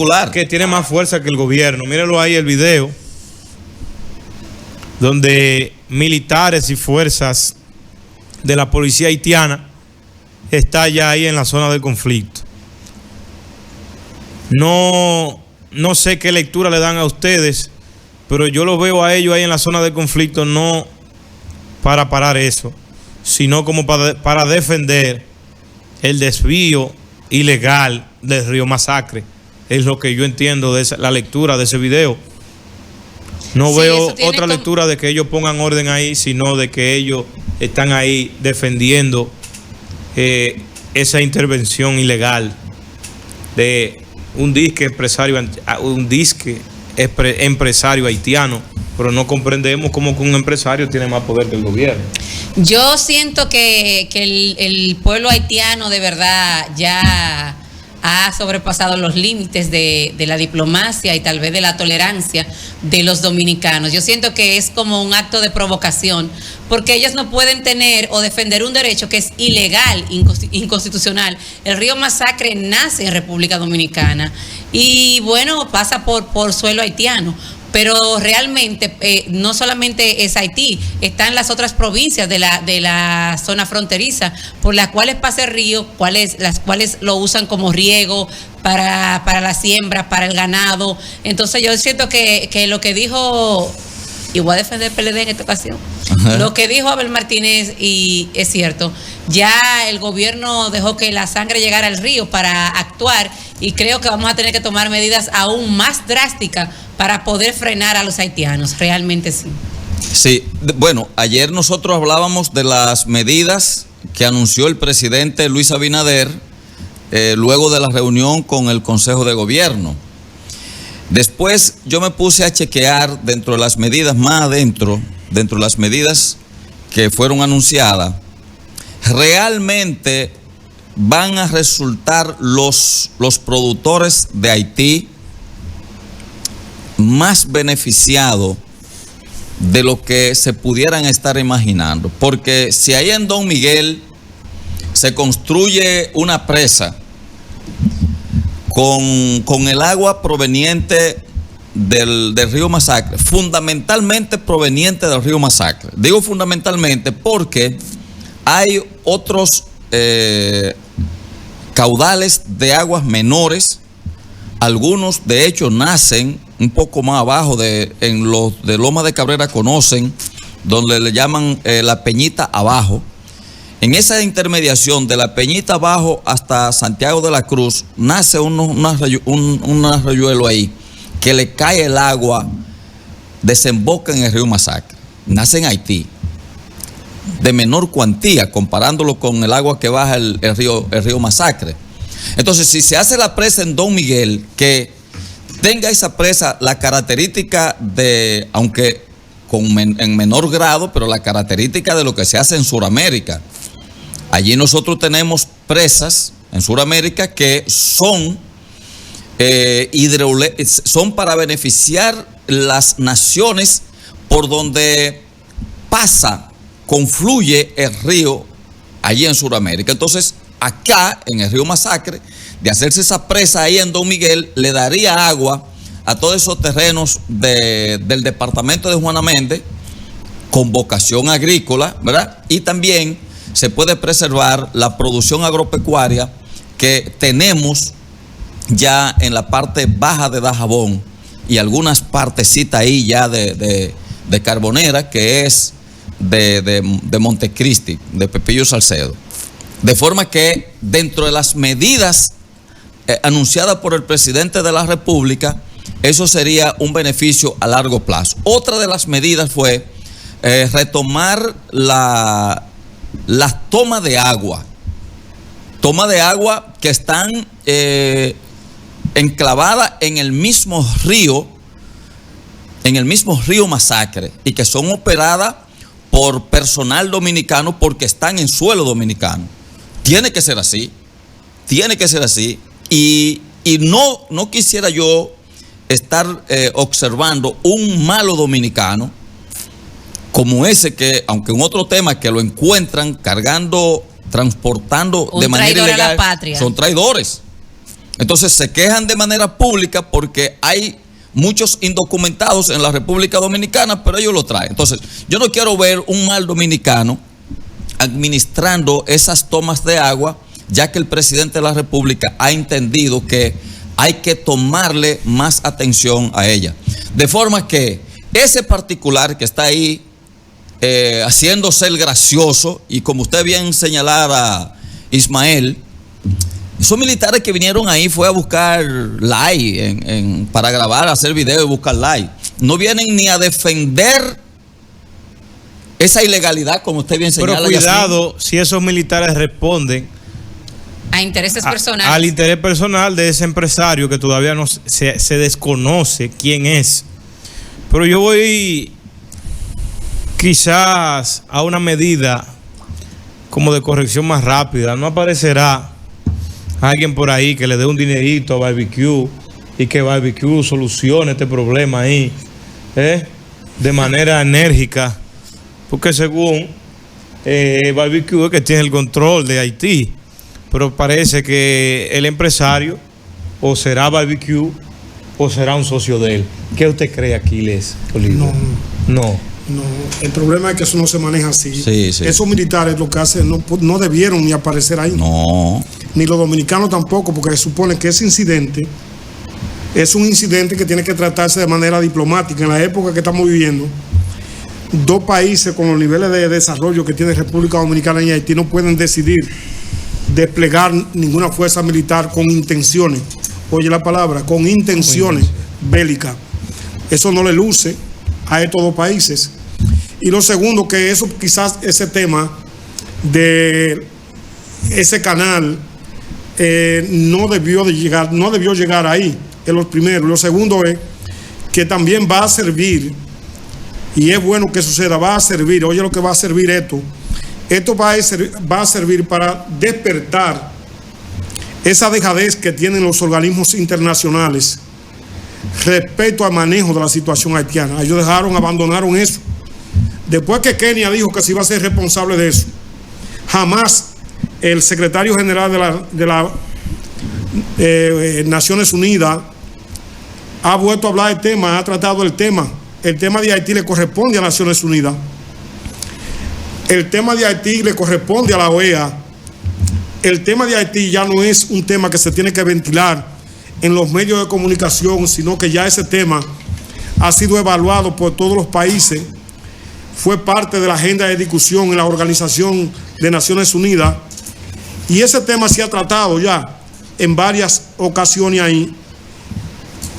particular. Que tiene más fuerza que el gobierno. Mírenlo ahí el video, donde militares y fuerzas de la policía haitiana está ya ahí en la zona de conflicto. No sé qué lectura le dan a ustedes, pero yo los veo a ellos ahí en la zona de conflicto no para parar eso, sino como para defender el desvío ilegal del río Masacre. Es lo que yo entiendo de la lectura de ese video. No veo otra lectura de que ellos pongan orden ahí, sino de que ellos están ahí defendiendo esa intervención ilegal de un disque empresario haitiano, pero no comprendemos cómo que un empresario tiene más poder que el gobierno. Yo siento que el pueblo haitiano de verdad ya ha sobrepasado los límites de la diplomacia y tal vez de la tolerancia de los dominicanos. Yo siento que es como un acto de provocación, porque ellos no pueden tener o defender un derecho que es ilegal, inconstitucional. El río Masacre nace en República Dominicana y bueno, pasa por suelo haitiano. Pero realmente no solamente es Haití, están las otras provincias de la zona fronteriza por las cuales pasa el río, las cuales lo usan como riego para la siembra, para el ganado. Entonces yo siento que lo que dijo, y voy a defender el PLD en esta ocasión, lo que dijo Abel Martínez, y es cierto, ya el gobierno dejó que la sangre llegara al río para actuar, y creo que vamos a tener que tomar medidas aún más drásticas para poder frenar a los haitianos, realmente sí. Sí, bueno, ayer nosotros hablábamos de las medidas que anunció el presidente Luis Abinader luego de la reunión con el Consejo de Gobierno. Después yo me puse a chequear dentro de las medidas, más adentro, dentro de las medidas que fueron anunciadas, realmente van a resultar los productores de Haití más beneficiados de lo que se pudieran estar imaginando. Porque si ahí en Don Miguel se construye una presa con el agua proveniente del río Masacre, fundamentalmente proveniente del río Masacre. Digo fundamentalmente porque hay otros caudales de aguas menores. Algunos de hecho nacen un poco más abajo en los de Loma de Cabrera, conocen, donde le llaman la Peñita Abajo. En esa intermediación de la Peñita Abajo hasta Santiago de la Cruz nace un arroyuelo ahí, que le cae el agua, desemboca en el río Masacre. Nace en Haití, de menor cuantía, comparándolo con el agua que baja el río Masacre. Entonces, si se hace la presa en Don Miguel, que tenga esa presa la característica de, aunque en menor grado, pero la característica de lo que se hace en Sudamérica. Allí nosotros tenemos presas en Sudamérica que son son para beneficiar las naciones por donde confluye el río allí en Sudamérica. Entonces, acá en el río Masacre, de hacerse esa presa ahí en Don Miguel, le daría agua a todos esos terrenos del departamento de Juana Méndez con vocación agrícola, ¿verdad? Y también se puede preservar la producción agropecuaria que tenemos ya en la parte baja de Dajabón y algunas partecitas ahí ya de Carbonera, que es de Montecristi, de Pepillo Salcedo. De forma que dentro de las medidas anunciadas por el presidente de la República, eso sería un beneficio a largo plazo. Otra de las medidas fue retomar las tomas de agua. Tomas de agua que están enclavadas en el mismo río Masacre, y que son operadas por personal dominicano porque están en suelo dominicano. Tiene que ser así. Y no quisiera yo estar observando un malo dominicano como ese que, aunque en otro tema que lo encuentran transportando de manera ilegal, a la patria. Son traidores. Entonces se quejan de manera pública porque hay muchos indocumentados en la República Dominicana, pero ellos lo traen. Entonces, yo no quiero ver un mal dominicano administrando esas tomas de agua, ya que el presidente de la República ha entendido que hay que tomarle más atención a ella. De forma que ese particular que está ahí haciéndose el gracioso, y como usted bien señalara, Ismael, esos militares que vinieron ahí fue a buscar like para grabar, hacer video y buscar like. No vienen ni a defender esa ilegalidad, como usted bien señala. Pero cuidado si esos militares responden a intereses personales. Al interés personal de ese empresario que todavía no se desconoce quién es. Pero yo voy quizás a una medida como de corrección más rápida. No aparecerá alguien por ahí que le dé un dinerito a Barbecue y que Barbecue solucione este problema ahí de manera enérgica, porque según Barbecue es que tiene el control de Haití, pero parece que el empresario o será Barbecue o será un socio de él. ¿Qué usted cree, Aquiles Olivo? No, el problema es que eso no se maneja así. Sí. Esos militares lo que hacen no debieron ni aparecer ahí. No. Ni los dominicanos tampoco, porque se supone que ese incidente es un incidente que tiene que tratarse de manera diplomática. En la época que estamos viviendo, dos países con los niveles de desarrollo que tiene República Dominicana y Haití no pueden decidir desplegar ninguna fuerza militar con intenciones, oye la palabra, con intenciones bélicas. Eso no le luce a estos dos países. Y lo segundo, que eso quizás ese tema de ese canal no debió llegar ahí, es lo primero. Lo segundo es que también va a servir, y es bueno que suceda, va a servir, oye lo que va a servir esto va a servir para despertar esa dejadez que tienen los organismos internacionales respecto al manejo de la situación haitiana. Ellos abandonaron eso. Después que Kenia dijo que se iba a ser responsable de eso, jamás el secretario general de las Naciones Unidas ha vuelto a hablar del tema, ha tratado el tema. El tema de Haití le corresponde a Naciones Unidas. El tema de Haití le corresponde a la OEA. El tema de Haití ya no es un tema que se tiene que ventilar en los medios de comunicación, sino que ya ese tema ha sido evaluado por todos los países, fue parte de la agenda de discusión en la Organización de Naciones Unidas, y ese tema se ha tratado ya en varias ocasiones ahí,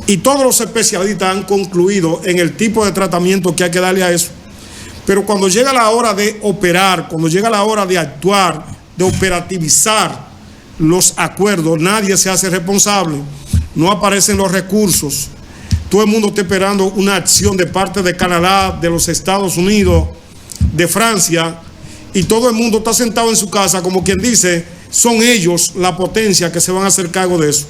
y todos los especialistas han concluido en el tipo de tratamiento que hay que darle a eso. Pero cuando llega la hora de operar, cuando llega la hora de actuar, de operativizar los acuerdos, nadie se hace responsable, no aparecen los recursos. Todo el mundo está esperando una acción de parte de Canadá, de los Estados Unidos, de Francia, y todo el mundo está sentado en su casa como quien dice, son ellos la potencia que se van a hacer cargo de eso.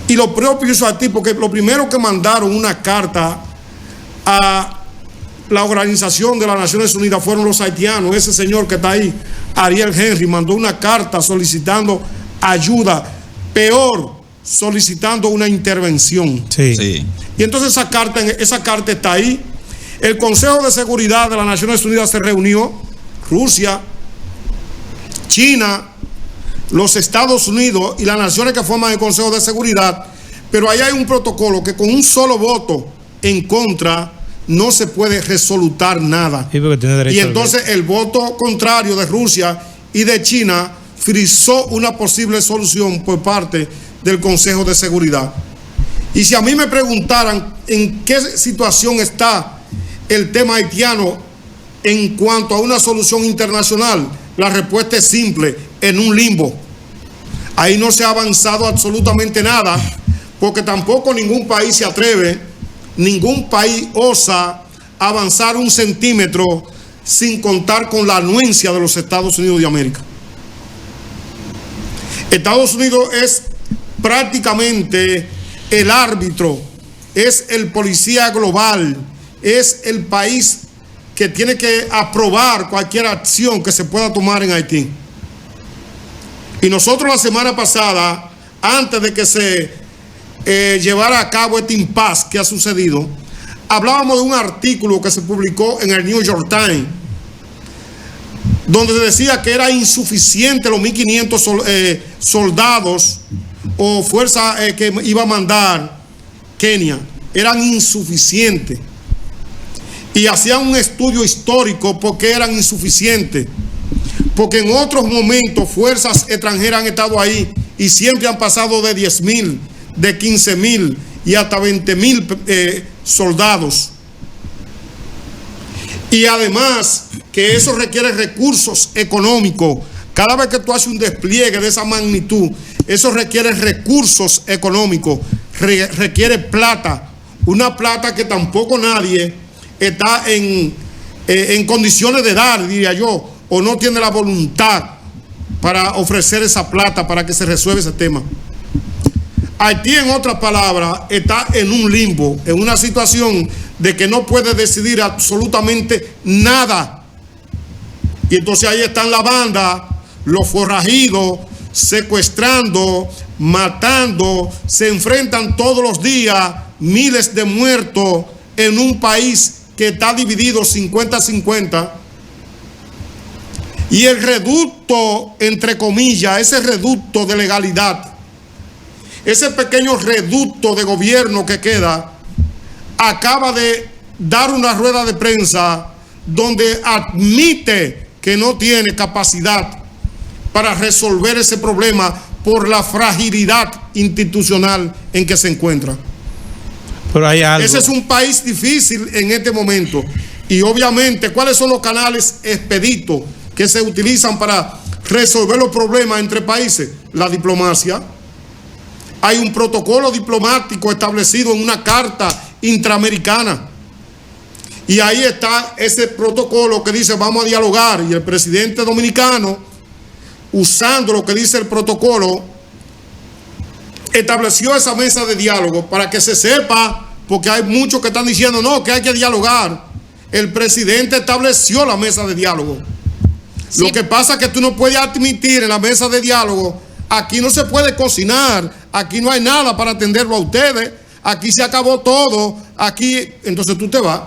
Y lo propio hizo a ti, porque lo primero que mandaron una carta a la Organización de las Naciones Unidas fueron los haitianos. Ese señor que está ahí, Ariel Henry, mandó una carta solicitando ayuda, peor, solicitando una intervención. Sí. Y entonces esa carta está ahí. El Consejo de Seguridad de las Naciones Unidas se reunió, Rusia, China, los Estados Unidos y las naciones que forman el Consejo de Seguridad, pero ahí hay un protocolo que con un solo voto en contra no se puede resolutar nada. Sí, y entonces el voto contrario de Rusia y de China frizó una posible solución por parte del Consejo de Seguridad. Y si a mí me preguntaran en qué situación está el tema haitiano en cuanto a una solución internacional, la respuesta es simple, en un limbo. Ahí no se ha avanzado absolutamente nada, porque tampoco ningún país se atreve, ningún país osa avanzar un centímetro sin contar con la anuencia de los Estados Unidos de América. Estados Unidos es prácticamente el árbitro, es el policía global, es el país que tiene que aprobar cualquier acción que se pueda tomar en Haití. Y nosotros la semana pasada antes de que se llevara a cabo este impasse que ha sucedido, hablábamos de un artículo que se publicó en el New York Times, donde se decía que era insuficiente los 1.500 soldados o fuerza que iba a mandar Kenia, eran insuficientes. Y hacían un estudio histórico por qué eran insuficientes. Porque en otros momentos fuerzas extranjeras han estado ahí y siempre han pasado de 10.000, de 15.000 y hasta 20.000 soldados. Y además que eso requiere recursos económicos. Cada vez que tú haces un despliegue de esa magnitud, eso requiere recursos económicos, requiere plata. Una plata que tampoco nadie está en condiciones de dar, diría yo, o no tiene la voluntad para ofrecer esa plata para que se resuelva ese tema. Haití, en otras palabras, está en un limbo, en una situación de que no puede decidir absolutamente nada. Y entonces ahí están la banda, los forrajidos, secuestrando, matando, se enfrentan todos los días, miles de muertos en un país que está dividido 50-50. Y el reducto, entre comillas, ese reducto de legalidad, ese pequeño reducto de gobierno que queda, acaba de dar una rueda de prensa donde admite que no tiene capacidad para resolver ese problema por la fragilidad institucional en que se encuentra. Pero hay algo. Ese es un país difícil en este momento. Y obviamente, ¿cuáles son los canales expeditos que se utilizan para resolver los problemas entre países? La diplomacia. Hay un protocolo diplomático establecido en una carta interamericana. Y ahí está ese protocolo que dice vamos a dialogar. Y el presidente dominicano, usando lo que dice el protocolo, estableció esa mesa de diálogo para que se sepa, porque hay muchos que están diciendo no, que hay que dialogar. El presidente estableció la mesa de diálogo. Sí. Lo que pasa es que tú no puedes admitir en la mesa de diálogo, aquí no se puede cocinar, aquí no hay nada para atenderlo a ustedes, aquí se acabó todo, aquí, entonces tú te vas.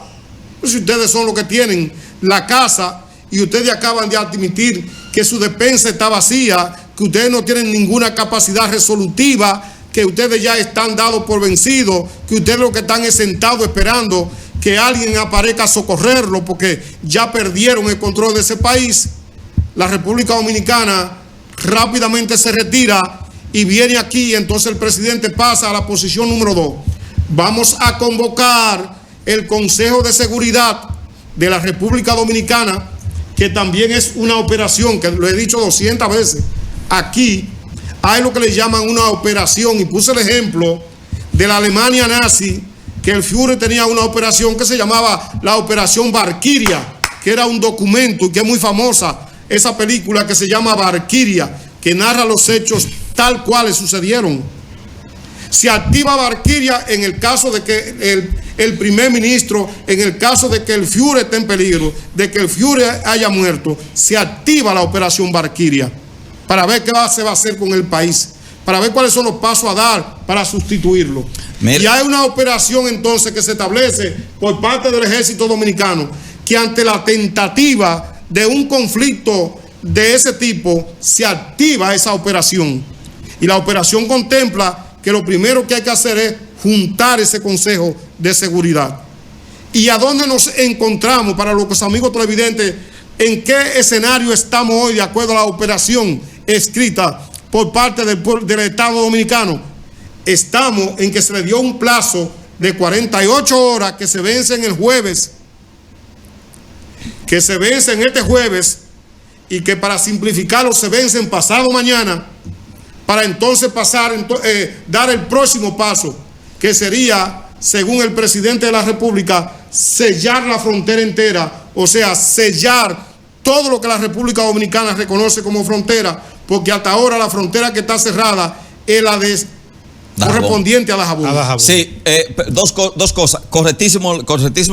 Pues si ustedes son los que tienen la casa y ustedes acaban de admitir que su despensa está vacía, que ustedes no tienen ninguna capacidad resolutiva, que ustedes ya están dados por vencidos, que ustedes lo que están es sentados esperando que alguien aparezca a socorrerlo porque ya perdieron el control de ese país. La República Dominicana rápidamente se retira y viene aquí, entonces el presidente pasa a la posición número 2. Vamos a convocar el Consejo de Seguridad de la República Dominicana, que también es una operación, que lo he dicho 200 veces. Aquí hay lo que le llaman una operación, y puse el ejemplo de la Alemania nazi, que el Führer tenía una operación que se llamaba la Operación Valquiria, que era un documento y que es muy famosa, esa película que se llama Valquiria, que narra los hechos tal cuales sucedieron. Se activa Valquiria en el caso de que el primer ministro, en el caso de que el Führer esté en peligro, de que el Führer haya muerto, se activa la Operación Valquiria para ver qué se va a hacer con el país, para ver cuáles son los pasos a dar para sustituirlo. Mira. Y hay una operación entonces que se establece por parte del ejército dominicano, que ante la tentativa de un conflicto de ese tipo, se activa esa operación. Y la operación contempla que lo primero que hay que hacer es juntar ese Consejo de Seguridad. ¿Y a dónde nos encontramos, para los amigos televidentes, en qué escenario estamos hoy de acuerdo a la operación escrita por parte del Estado Dominicano? Estamos en que se le dio un plazo de 48 horas que se vencen el jueves, que se vencen este jueves, y que para simplificarlo se vencen pasado mañana, para entonces dar el próximo paso, que sería, según el presidente de la República, sellar la frontera entera, o sea, sellar todo lo que la República Dominicana reconoce como frontera, porque hasta ahora la frontera que está cerrada es la de correspondiente a Dajabón. Sí, dos cosas. Correctísimo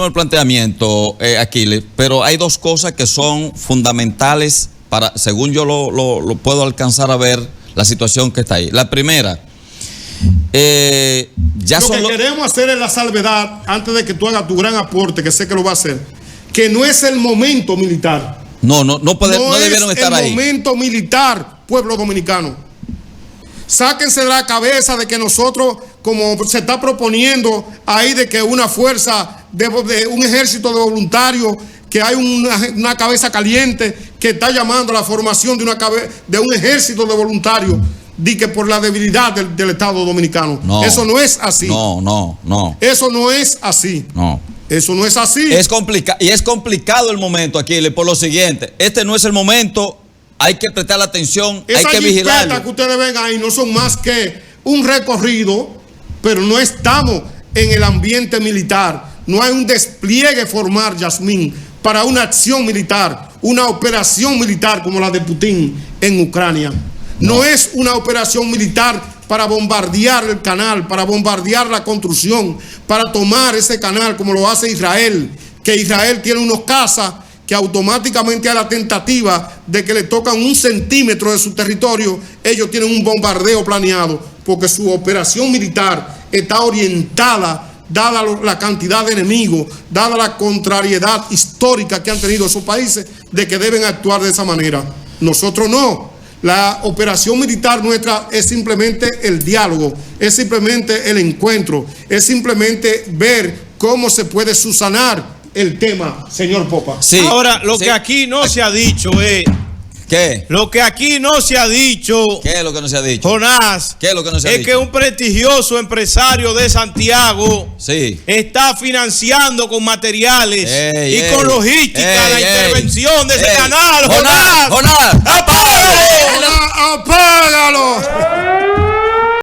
el planteamiento, Aquiles, pero hay dos cosas que son fundamentales para, según yo lo puedo alcanzar a ver, la situación que está ahí. La primera, Ya lo son que queremos hacer es la salvedad, antes de que tú hagas tu gran aporte, que sé que lo va a hacer, que no es el momento militar. No debieron estar ahí. No es el momento militar, pueblo dominicano. Sáquense de la cabeza de que nosotros, como se está proponiendo ahí, de que una fuerza, de un ejército de voluntarios, que hay una cabeza caliente que está llamando a la formación de un ejército de voluntarios, di que por la debilidad del Estado dominicano. No, eso no es así. No. Eso no es así. No. Eso no es así. Es complicado el momento, Aquiles, por lo siguiente. Este no es el momento. Hay que prestar atención, hay que vigilarlo. Esas que ustedes ven ahí no son más que un recorrido, pero no estamos en el ambiente militar. No hay un despliegue formal, Yasmín, para una acción militar, una operación militar como la de Putin en Ucrania. No es una operación militar para bombardear el canal, para bombardear la construcción, para tomar ese canal como lo hace Israel, que Israel tiene unos cazas que automáticamente a la tentativa de que le tocan 1 centímetro de su territorio, ellos tienen un bombardeo planeado, porque su operación militar está orientada, dada la cantidad de enemigos, dada la contrariedad histórica que han tenido esos países, de que deben actuar de esa manera. Nosotros no. La operación militar nuestra es simplemente el diálogo, es simplemente el encuentro, es simplemente ver cómo se puede subsanar el tema, señor Popa. Sí. Ahora, lo que aquí no se ha dicho es... ¿Qué? Lo que aquí no se ha dicho... ¿Qué es lo que no se ha dicho? Jonás, ¿Qué es lo que no se ha es dicho? que un prestigioso empresario de Santiago está financiando con materiales y con logística la intervención de ese canal. Jonás, ¡Apágalo! ¡Apágalo!